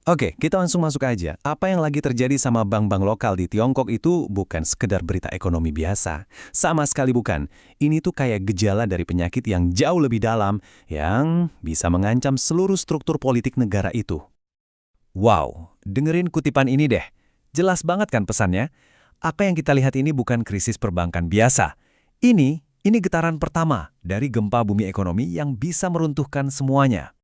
Oke, kita langsung masuk aja. Apa yang lagi terjadi sama bank-bank lokal di Tiongkok itu bukan sekedar berita ekonomi biasa. Sama sekali bukan. Ini tuh kayak gejala dari penyakit yang jauh lebih dalam yang bisa mengancam seluruh struktur politik negara itu. Wow, dengerin kutipan ini deh. Jelas banget kan pesannya? Apa yang kita lihat ini bukan krisis perbankan biasa. Ini getaran pertama dari gempa bumi ekonomi yang bisa meruntuhkan semuanya.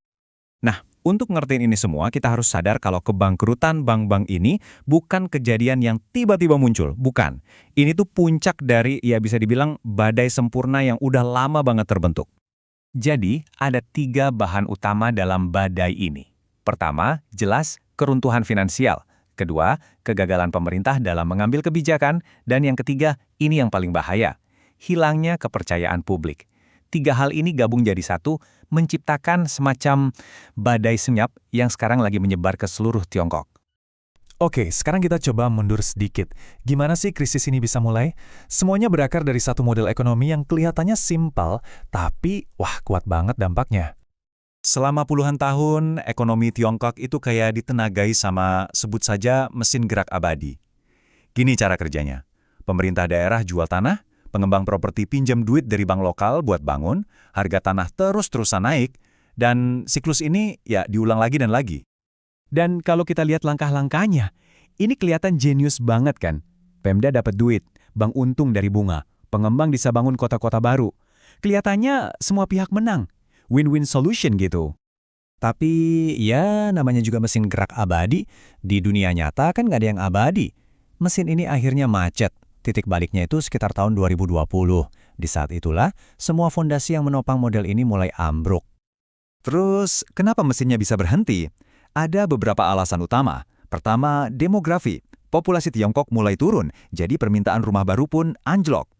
Nah, untuk ngertiin ini semua, kita harus sadar kalau kebangkrutan bank-bank ini bukan kejadian yang tiba-tiba muncul, bukan. Ini tuh puncak dari, ya bisa dibilang, badai sempurna yang udah lama banget terbentuk. Jadi, ada 3 bahan utama dalam badai ini. Pertama, jelas keruntuhan finansial. Kedua, kegagalan pemerintah dalam mengambil kebijakan. Dan yang ketiga, ini yang paling bahaya, hilangnya kepercayaan publik. 3 hal ini gabung jadi satu, menciptakan semacam badai senyap yang sekarang lagi menyebar ke seluruh Tiongkok. Oke, sekarang kita coba mundur sedikit. Gimana sih krisis ini bisa mulai? Semuanya berakar dari satu model ekonomi yang kelihatannya simpel, tapi wah kuat banget dampaknya. Selama puluhan tahun, ekonomi Tiongkok itu kayak ditenagai sama sebut saja mesin gerak abadi. Gini cara kerjanya. Pemerintah daerah jual tanah, pengembang properti pinjam duit dari bank lokal buat bangun, harga tanah terus-terusan naik, dan siklus ini ya diulang lagi dan lagi. Dan kalau kita lihat langkah-langkahnya, ini kelihatan jenius banget kan? Pemda dapat duit, bank untung dari bunga, pengembang bisa bangun kota-kota baru. Kelihatannya semua pihak menang, win-win solution gitu. Tapi ya namanya juga mesin gerak abadi, di dunia nyata kan nggak ada yang abadi. Mesin ini akhirnya macet. Titik baliknya itu sekitar tahun 2020. Di saat itulah, semua fondasi yang menopang model ini mulai ambruk. Terus, kenapa mesinnya bisa berhenti? Ada beberapa alasan utama. Pertama, demografi. Populasi Tiongkok mulai turun, jadi permintaan rumah baru pun anjlok.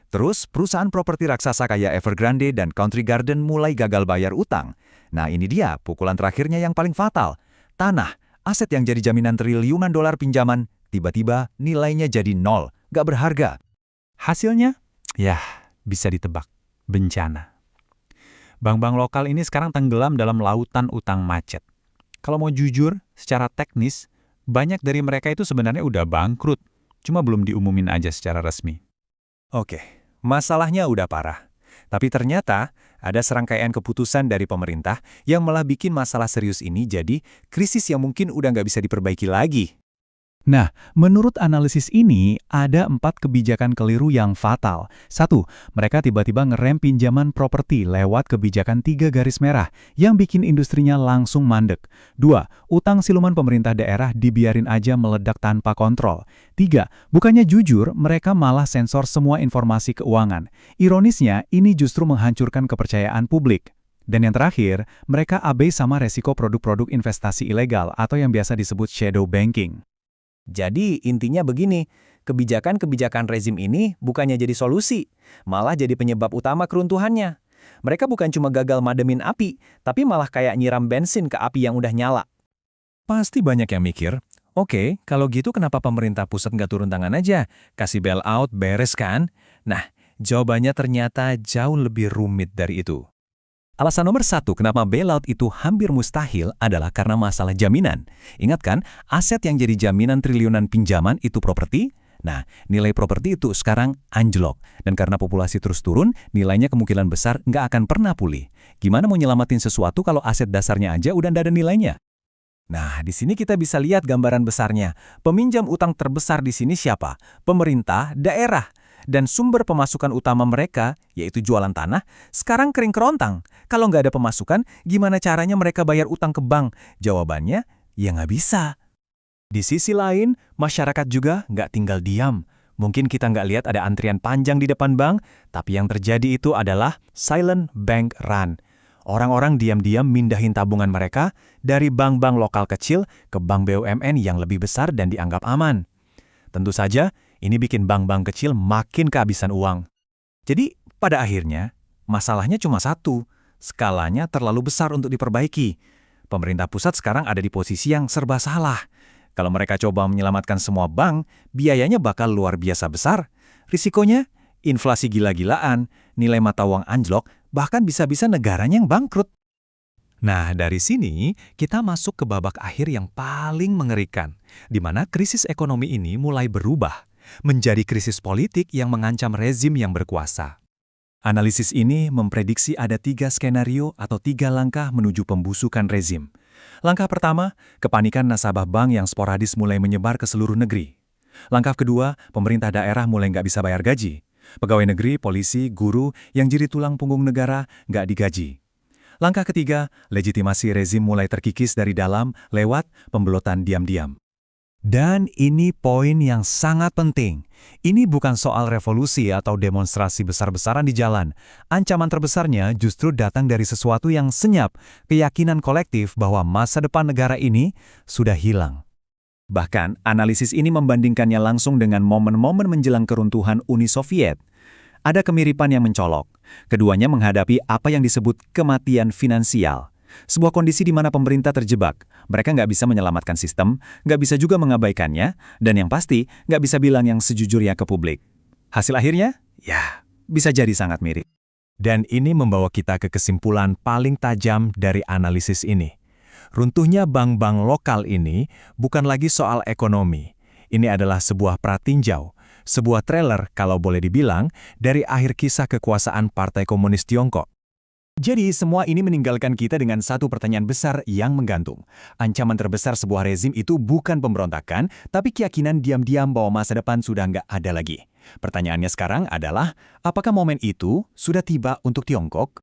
Terus, perusahaan properti raksasa kayak Evergrande dan Country Garden mulai gagal bayar utang. Nah, ini dia pukulan terakhirnya yang paling fatal. Tanah, aset yang jadi jaminan triliunan dolar pinjaman, tiba-tiba nilainya jadi nol, gak berharga. Hasilnya? Ya, bisa ditebak. Bencana. Bank-bank lokal ini sekarang tenggelam dalam lautan utang macet. Kalau mau jujur, secara teknis, banyak dari mereka itu sebenarnya udah bangkrut. Cuma belum diumumin aja secara resmi. Oke, masalahnya udah parah. Tapi ternyata ada serangkaian keputusan dari pemerintah yang malah bikin masalah serius ini jadi krisis yang mungkin udah nggak bisa diperbaiki lagi. Nah, menurut analisis ini, ada 4 kebijakan keliru yang fatal. 1. Mereka tiba-tiba ngerem pinjaman properti lewat kebijakan 3 garis merah yang bikin industrinya langsung mandek. 2. Utang siluman pemerintah daerah dibiarin aja meledak tanpa kontrol. 3. Bukannya jujur, mereka malah sensor semua informasi keuangan. Ironisnya, ini justru menghancurkan kepercayaan publik. Dan yang terakhir, mereka abai sama resiko produk-produk investasi ilegal atau yang biasa disebut shadow banking. Jadi intinya begini, kebijakan-kebijakan rezim ini bukannya jadi solusi, malah jadi penyebab utama keruntuhannya. Mereka bukan cuma gagal mademin api, tapi malah kayak nyiram bensin ke api yang udah nyala. Pasti banyak yang mikir, oke, kalau gitu kenapa pemerintah pusat nggak turun tangan aja? Kasih bailout beres kan? Nah, jawabannya ternyata jauh lebih rumit dari itu. Alasan nomor 1 kenapa bailout itu hampir mustahil adalah karena masalah jaminan. Ingat kan, aset yang jadi jaminan triliunan pinjaman itu properti? Nah, nilai properti itu sekarang anjlok. Dan karena populasi terus turun, nilainya kemungkinan besar nggak akan pernah pulih. Gimana mau nyelamatin sesuatu kalau aset dasarnya aja udah nggak ada nilainya? Nah, di sini kita bisa lihat gambaran besarnya. Peminjam utang terbesar di sini siapa? Pemerintah daerah. Dan sumber pemasukan utama mereka, yaitu jualan tanah, sekarang kering kerontang. Kalau nggak ada pemasukan, gimana caranya mereka bayar utang ke bank? Jawabannya, ya nggak bisa. Di sisi lain, masyarakat juga nggak tinggal diam. Mungkin kita nggak lihat ada antrian panjang di depan bank, tapi yang terjadi itu adalah silent bank run. Orang-orang diam-diam mindahin tabungan mereka dari bank-bank lokal kecil ke bank BUMN yang lebih besar dan dianggap aman. Tentu saja, ini bikin bank-bank kecil makin kehabisan uang. Jadi, pada akhirnya, masalahnya cuma satu. Skalanya terlalu besar untuk diperbaiki. Pemerintah pusat sekarang ada di posisi yang serba salah. Kalau mereka coba menyelamatkan semua bank, biayanya bakal luar biasa besar. Risikonya, inflasi gila-gilaan, nilai mata uang anjlok, bahkan bisa-bisa negaranya yang bangkrut. Nah, dari sini kita masuk ke babak akhir yang paling mengerikan, di mana krisis ekonomi ini mulai berubah menjadi krisis politik yang mengancam rezim yang berkuasa. Analisis ini memprediksi ada 3 skenario atau 3 langkah menuju pembusukan rezim. Langkah pertama, kepanikan nasabah bank yang sporadis mulai menyebar ke seluruh negeri. Langkah kedua, pemerintah daerah mulai nggak bisa bayar gaji. Pegawai negeri, polisi, guru yang jadi tulang punggung negara nggak digaji. Langkah ketiga, legitimasi rezim mulai terkikis dari dalam lewat pembelotan diam-diam. Dan ini poin yang sangat penting. Ini bukan soal revolusi atau demonstrasi besar-besaran di jalan. Ancaman terbesarnya justru datang dari sesuatu yang senyap, keyakinan kolektif bahwa masa depan negara ini sudah hilang. Bahkan, analisis ini membandingkannya langsung dengan momen-momen menjelang keruntuhan Uni Soviet. Ada kemiripan yang mencolok. Keduanya menghadapi apa yang disebut kematian finansial. Sebuah kondisi di mana pemerintah terjebak. Mereka nggak bisa menyelamatkan sistem, nggak bisa juga mengabaikannya, dan yang pasti nggak bisa bilang yang sejujurnya ke publik. Hasil akhirnya? Ya, bisa jadi sangat mirip. Dan ini membawa kita ke kesimpulan paling tajam dari analisis ini. Runtuhnya bank-bank lokal ini bukan lagi soal ekonomi. Ini adalah sebuah pratinjau, sebuah trailer kalau boleh dibilang, dari akhir kisah kekuasaan Partai Komunis Tiongkok. Jadi semua ini meninggalkan kita dengan satu pertanyaan besar yang menggantung. Ancaman terbesar sebuah rezim itu bukan pemberontakan, tapi keyakinan diam-diam bahwa masa depan sudah nggak ada lagi. Pertanyaannya sekarang adalah, apakah momen itu sudah tiba untuk Tiongkok?